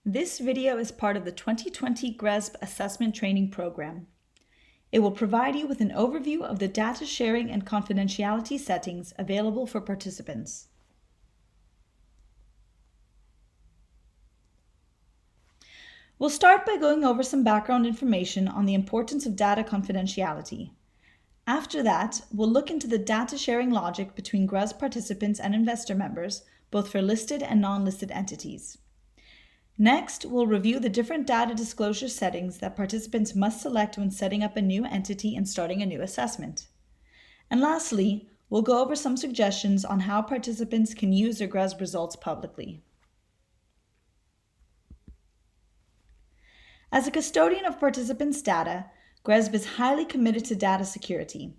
This video is part of the 2020 GRESB Assessment Training Program. It will provide you with an overview of the data sharing and confidentiality settings available for participants. We'll start by going over some background information on the importance of data confidentiality. After that, we'll look into the data sharing logic between GRESB participants and investor members, both for listed and non-listed entities. Next, we'll review the different data disclosure settings that participants must select when setting up a new entity and starting a new assessment. And lastly, we'll go over some suggestions on how participants can use their GRESB results publicly. As a custodian of participants' data, GRESB is highly committed to data security.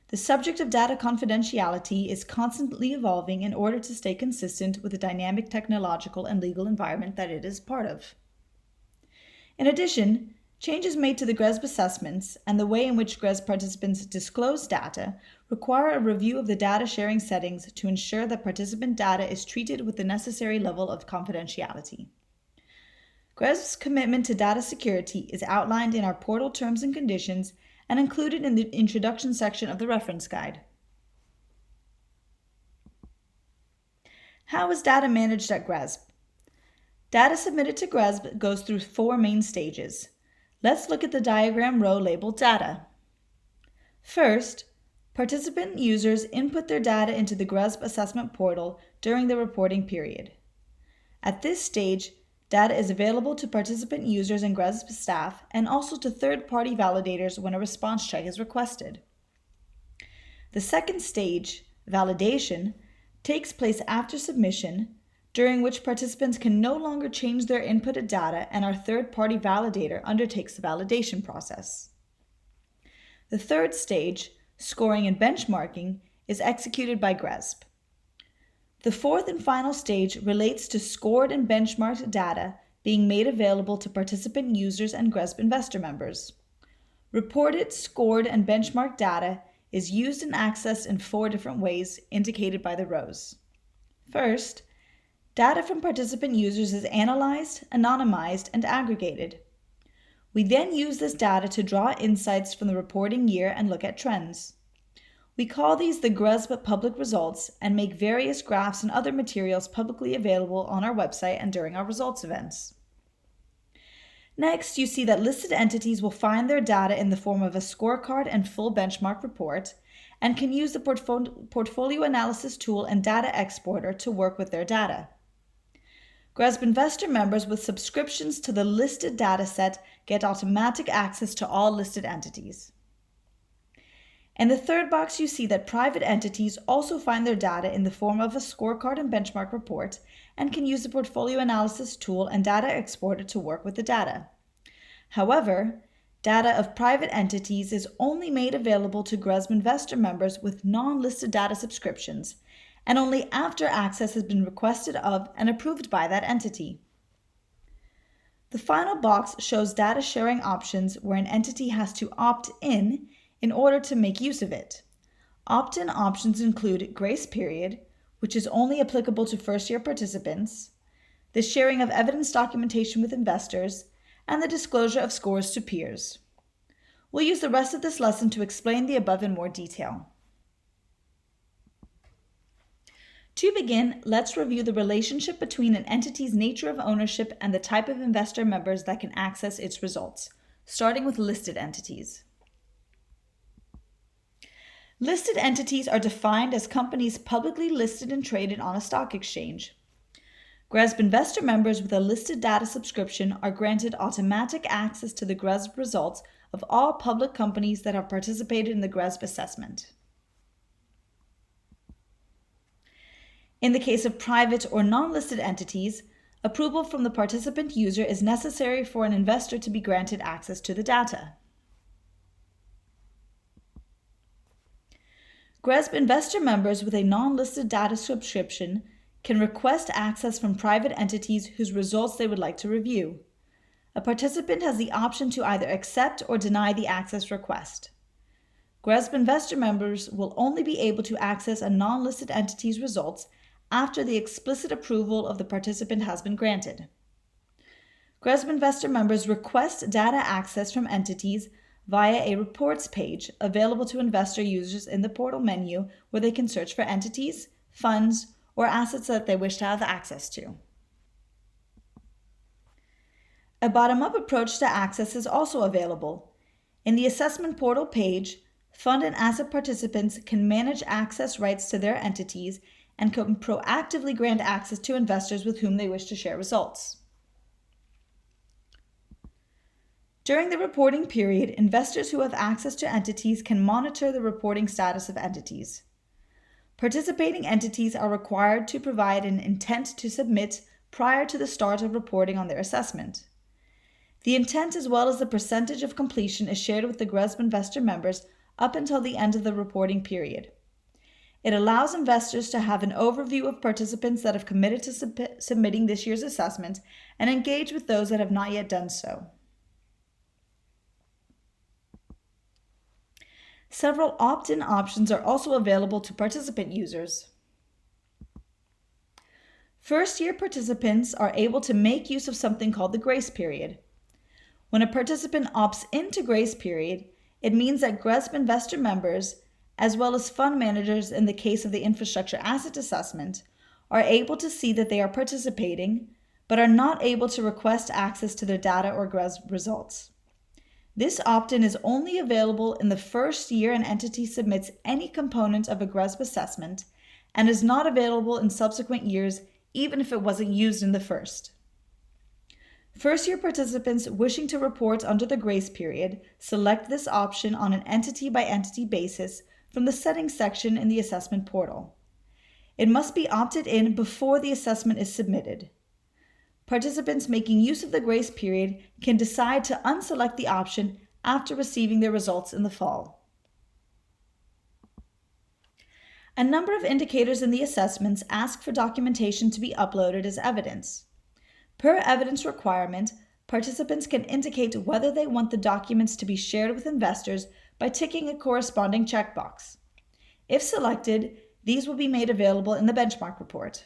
The subject of data confidentiality is constantly evolving in order to stay consistent with the dynamic technological and legal environment that it is part of. In addition, changes made to the GRESB assessments and the way in which GRESB participants disclose data require a review of the data sharing settings to ensure that participant data is treated with the necessary level of confidentiality. GRESB's commitment to data security is outlined in our portal terms and conditions and included in the introduction section of the reference guide. How is data managed at GRESB? Data submitted to GRESB goes through 4 main stages. Let's look at the diagram row labeled Data. First, participant users input their data into the GRESB assessment portal during the reporting period. At this stage, data is available to participant users and GRESB staff and also to third-party validators when a response check is requested. The second stage, validation, takes place after submission, during which participants can no longer change their inputted data and our third-party validator undertakes the validation process. The third stage, scoring and benchmarking, is executed by GRESB. The fourth and final stage relates to scored and benchmarked data being made available to participant users and GRESB investor members. Reported, scored, and benchmarked data is used and accessed in 4 different ways indicated by the rows. First, data from participant users is analyzed, anonymized, and aggregated. We then use this data to draw insights from the reporting year and look at trends. We call these the GRESB public results and make various graphs and other materials publicly available on our website and during our results events. Next, you see that listed entities will find their data in the form of a scorecard and full benchmark report and can use the portfolio analysis tool and data exporter to work with their data. GRESB investor members with subscriptions to the listed data set get automatic access to all listed entities. In the third box, you see that private entities also find their data in the form of a scorecard and benchmark report and can use the portfolio analysis tool and data exporter to work with the data. However, data of private entities is only made available to GRESB investor members with non-listed data subscriptions, and only after access has been requested of and approved by that entity. The final box shows data sharing options where an entity has to opt in order to make use of it. Opt-in options include grace period, which is only applicable to first-year participants, the sharing of evidence documentation with investors, and the disclosure of scores to peers. We'll use the rest of this lesson to explain the above in more detail. To begin, let's review the relationship between an entity's nature of ownership and the type of investor members that can access its results, starting with listed entities. Listed entities are defined as companies publicly listed and traded on a stock exchange. GRESB investor members with a listed data subscription are granted automatic access to the GRESB results of all public companies that have participated in the GRESB assessment. In the case of private or non-listed entities, approval from the participant user is necessary for an investor to be granted access to the data. GRESB investor members with a non-listed data subscription can request access from private entities whose results they would like to review. A participant has the option to either accept or deny the access request. GRESB investor members will only be able to access a non-listed entity's results after the explicit approval of the participant has been granted. GRESB investor members request data access from entities via a reports page available to investor users in the portal menu, where they can search for entities, funds, or assets that they wish to have access to. A bottom-up approach to access is also available. In the assessment portal page, fund and asset participants can manage access rights to their entities and can proactively grant access to investors with whom they wish to share results. During the reporting period, investors who have access to entities can monitor the reporting status of entities. Participating entities are required to provide an intent to submit prior to the start of reporting on their assessment. The intent, as well as the percentage of completion, is shared with the GRESB investor members up until the end of the reporting period. It allows investors to have an overview of participants that have committed to submitting this year's assessment and engage with those that have not yet done so. Several opt-in options are also available to participant users. First-year participants are able to make use of something called the grace period. When a participant opts into grace period, it means that GRESB investor members, as well as fund managers in the case of the infrastructure asset assessment, are able to see that they are participating, but are not able to request access to their data or GRESB results. This opt-in is only available in the first year an entity submits any component of a GRESB assessment, and is not available in subsequent years, even if it wasn't used in the first. First-year participants wishing to report under the grace period select this option on an entity-by-entity basis from the settings section in the assessment portal. It must be opted in before the assessment is submitted. Participants making use of the grace period can decide to unselect the option after receiving their results in the fall. A number of indicators in the assessments ask for documentation to be uploaded as evidence. Per evidence requirement, participants can indicate whether they want the documents to be shared with investors by ticking a corresponding checkbox. If selected, these will be made available in the benchmark report.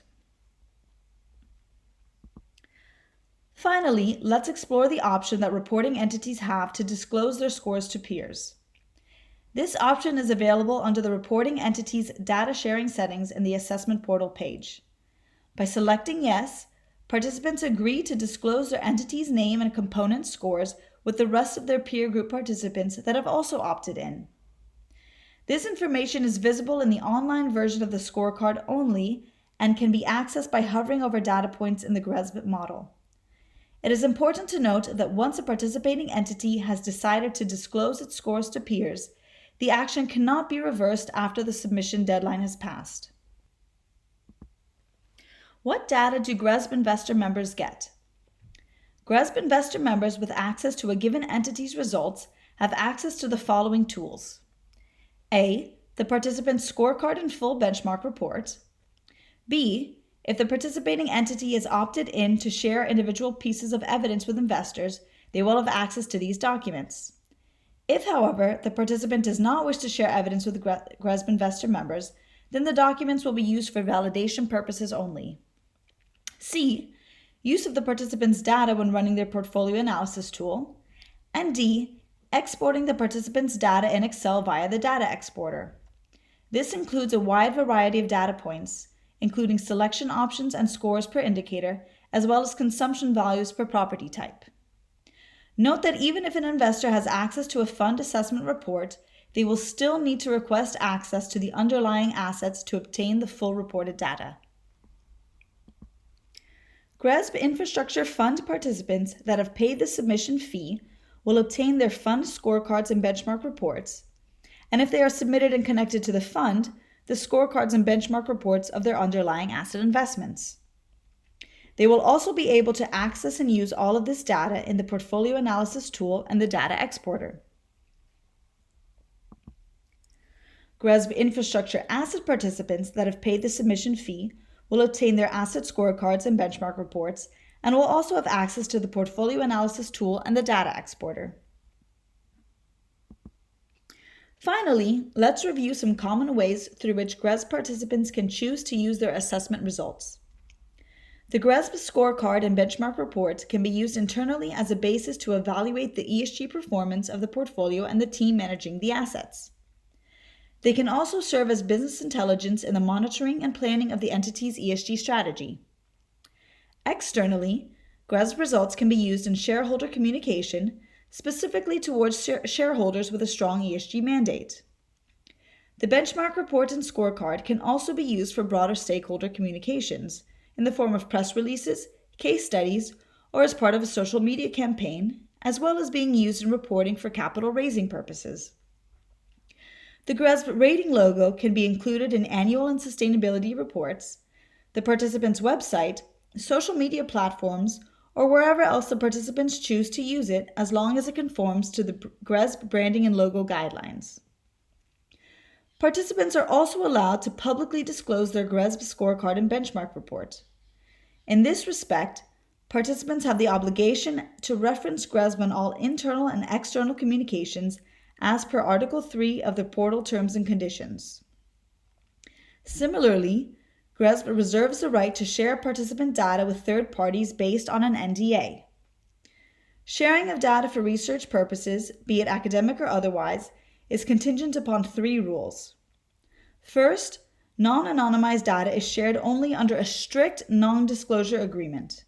Finally, let's explore the option that reporting entities have to disclose their scores to peers. This option is available under the reporting entity's data sharing settings in the assessment portal page. By selecting yes, participants agree to disclose their entity's name and component scores with the rest of their peer group participants that have also opted in. This information is visible in the online version of the scorecard only and can be accessed by hovering over data points in the GRESB model. It is important to note that once a participating entity has decided to disclose its scores to peers, the action cannot be reversed after the submission deadline has passed. What data do GRESB investor members get? GRESB investor members with access to a given entity's results have access to the following tools. A. The participant's scorecard and full benchmark report. B. If the participating entity has opted in to share individual pieces of evidence with investors, they will have access to these documents. If, however, the participant does not wish to share evidence with GRESB investor members, then the documents will be used for validation purposes only. C. Use of the participant's data when running their portfolio analysis tool. And D. Exporting the participant's data in Excel via the data exporter. This includes a wide variety of data points, including selection options and scores per indicator, as well as consumption values per property type. Note that even if an investor has access to a fund assessment report, they will still need to request access to the underlying assets to obtain the full reported data. GRESB infrastructure fund participants that have paid the submission fee will obtain their fund scorecards and benchmark reports, and if they are submitted and connected to the fund, the scorecards and benchmark reports of their underlying asset investments. They will also be able to access and use all of this data in the portfolio analysis tool and the data exporter. GRESB infrastructure asset participants that have paid the submission fee will obtain their asset scorecards and benchmark reports and will also have access to the portfolio analysis tool and the data exporter. Finally, let's review some common ways through which GRESB participants can choose to use their assessment results. The GRESB scorecard and benchmark report can be used internally as a basis to evaluate the ESG performance of the portfolio and the team managing the assets. They can also serve as business intelligence in the monitoring and planning of the entity's ESG strategy. Externally, GRESB results can be used in shareholder communication, specifically towards shareholders with a strong ESG mandate. The benchmark report and scorecard can also be used for broader stakeholder communications in the form of press releases, case studies, or as part of a social media campaign, as well as being used in reporting for capital raising purposes. The GRESB rating logo can be included in annual and sustainability reports, the participant's website, social media platforms, or wherever else the participants choose to use it, as long as it conforms to the GRESB branding and logo guidelines. Participants are also allowed to publicly disclose their GRESB scorecard and benchmark report. In this respect, participants have the obligation to reference GRESB on all internal and external communications as per Article 3 of the Portal Terms and Conditions. Similarly, GRESB reserves the right to share participant data with third parties based on an NDA. Sharing of data for research purposes, be it academic or otherwise, is contingent upon 3 rules. First, non-anonymized data is shared only under a strict non-disclosure agreement.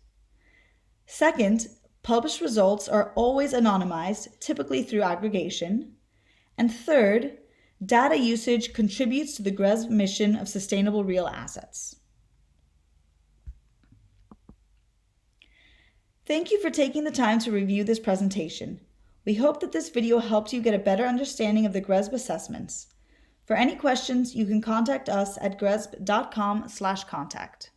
Second, published results are always anonymized, typically through aggregation. And third, data usage contributes to the GRESB mission of sustainable real assets. Thank you for taking the time to review this presentation. We hope that this video helped you get a better understanding of the GRESB assessments. For any questions, you can contact us at gresb.com/contact.